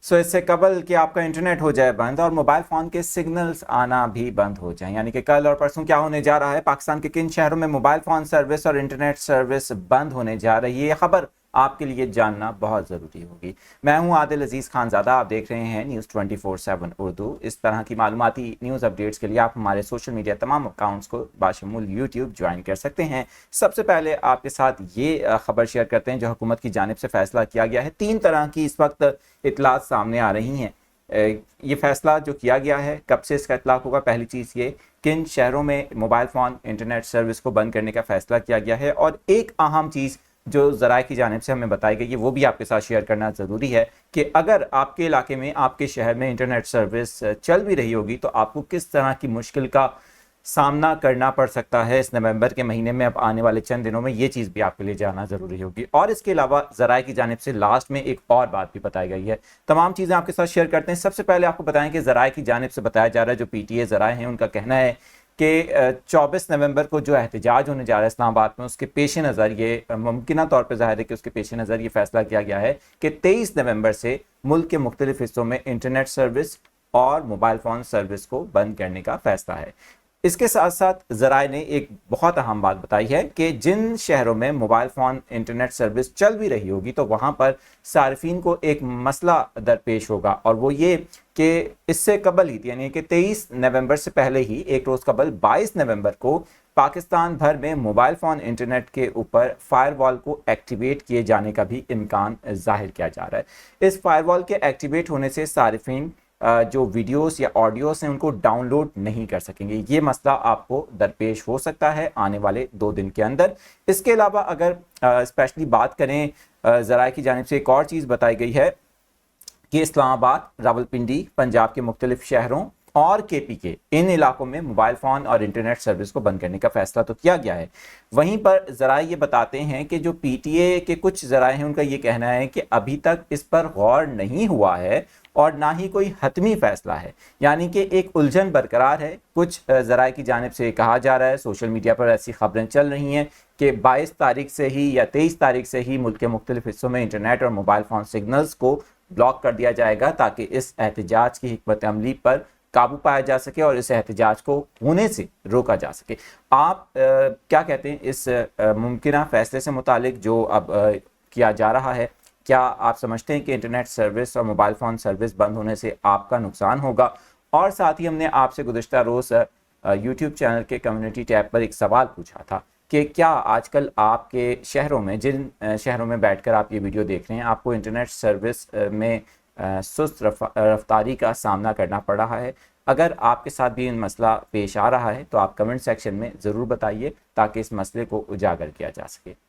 सो इससे कबल कि आपका इंटरनेट हो जाए बंद और मोबाइल फ़ोन के सिग्नल्स आना भी बंद हो जाएं, यानी कि कल और परसों क्या होने जा रहा है, पाकिस्तान के किन शहरों में मोबाइल फ़ोन सर्विस और इंटरनेट सर्विस बंद होने जा रही है, ये खबर आपके लिए जानना बहुत ज़रूरी होगी। मैं हूं आदिल अजीज़ खानज़ादा, आप देख रहे हैं न्यूज़ 24/7 उर्दू। इस तरह की मालूमाती न्यूज़ अपडेट्स के लिए आप हमारे सोशल मीडिया तमाम अकाउंट्स को बाशमूल यूट्यूब ज्वाइन कर सकते हैं। सबसे पहले आपके साथ ये खबर शेयर करते हैं जो हुकूमत की जानिब से फैसला किया गया है। 3 तरह की इस वक्त इतलात सामने आ रही हैं। ये फैसला जो किया गया है, कब से इसका इतलाक होगा, पहली चीज़ ये किन शहरों में मोबाइल फ़ोन इंटरनेट सर्विस को बंद करने का फैसला किया गया है, और एक अहम चीज़ जो ज़राए की जानिब से हमें बताई गई है वो भी आपके साथ शेयर करना ज़रूरी है कि अगर आपके इलाके में, आपके शहर में इंटरनेट सर्विस चल भी रही होगी तो आपको किस तरह की मुश्किल का सामना करना पड़ सकता है इस नवंबर के महीने में। अब आने वाले चंद दिनों में ये चीज़ भी आपके लिए जानना ज़रूरी होगी। और इसके अलावा ज़राए की जानिब से लास्ट में एक और बात भी बताई गई है। तमाम चीज़ें आपके साथ शेयर करते हैं। सबसे पहले आपको बताएं कि ज़राए की जानिब से बताया जा रहा है, जो PTA ज़राए हैं उनका कहना है कि 24 नवंबर को जो एहतजाज होने जा रहा है इस्लामाबाद में, उसके पेश नज़र ये मुमकिन तौर पर ज़ाहिर है कि उसके पेश नज़र ये फैसला किया गया है कि 23 नवंबर से मुल्क के मुख्तलिफ हिस्सों में इंटरनेट सर्विस और मोबाइल फ़ोन सर्विस को बंद करने का फैसला है। इसके साथ साथ ज़राए ने एक बहुत अहम बात बताई है कि जिन शहरों में मोबाइल फ़ोन इंटरनेट सर्विस चल भी रही होगी तो वहाँ पर सार्फिन को एक मसला दरपेश होगा, और वो ये कि इससे कबल ही, यानी कि 23 नवंबर से पहले ही एक रोज़ कबल 22 नवंबर को पाकिस्तान भर में मोबाइल फ़ोन इंटरनेट के ऊपर फायरवॉल को एक्टिवेट किए जाने का भी इम्कान जाहिर किया जा रहा है। इस फायरवॉल के एक्टिवेट होने से सार्फिन जो वीडियोस या ऑडियोस हैं उनको डाउनलोड नहीं कर सकेंगे। ये मसला आपको दरपेश हो सकता है आने वाले 2 दिन के अंदर। इसके अलावा अगर स्पेशली बात करें, ज़राए की जानिब से एक और चीज़ बताई गई है कि इस्लामाबाद, रावलपिंडी, पंजाब के मुख्तलिफ शहरों और KP के इन इलाकों में मोबाइल फ़ोन और इंटरनेट सर्विस को बंद करने का फैसला तो किया गया है। वहीं पर ज़राए ये बताते हैं कि जो PTA के कुछ ज़राए हैं उनका ये कहना है कि अभी तक इस पर गौर नहीं हुआ है और ना ही कोई हतमी फैसला है, यानी कि एक उलझन बरकरार है। कुछ ज़राए की जानिब से कहा जा रहा है, सोशल मीडिया पर ऐसी खबरें चल रही हैं कि 22 तारीख से ही या 23 तारीख से ही मुल्क के मुख्तलिफ हिस्सों में इंटरनेट और मोबाइल फ़ोन सिग्नल्स को ब्लॉक कर दिया जाएगा ताकि इस एहतजाज की हिकमत अमली पर काबू पाया जा सके और इस एहतजाज को होने से रोका जा सके। आप क्या कहते हैं इस मुमकिन फैसले से मुतालिक जो अब किया जा रहा है? क्या आप समझते हैं कि इंटरनेट सर्विस और मोबाइल फ़ोन सर्विस बंद होने से आपका नुकसान होगा? और साथ ही हमने आपसे गुज़िश्ता रोज़ यूट्यूब चैनल के कम्युनिटी टैब पर एक सवाल पूछा था कि क्या आजकल आपके शहरों में, जिन शहरों में बैठकर आप ये वीडियो देख रहे हैं, आपको इंटरनेट सर्विस में सुस्त रफ्तारी का सामना करना पड़ रहा है? अगर आपके साथ भी इन मसला पेश आ रहा है तो आप कमेंट सेक्शन में ज़रूर बताइए ताकि इस मसले को उजागर किया जा सके।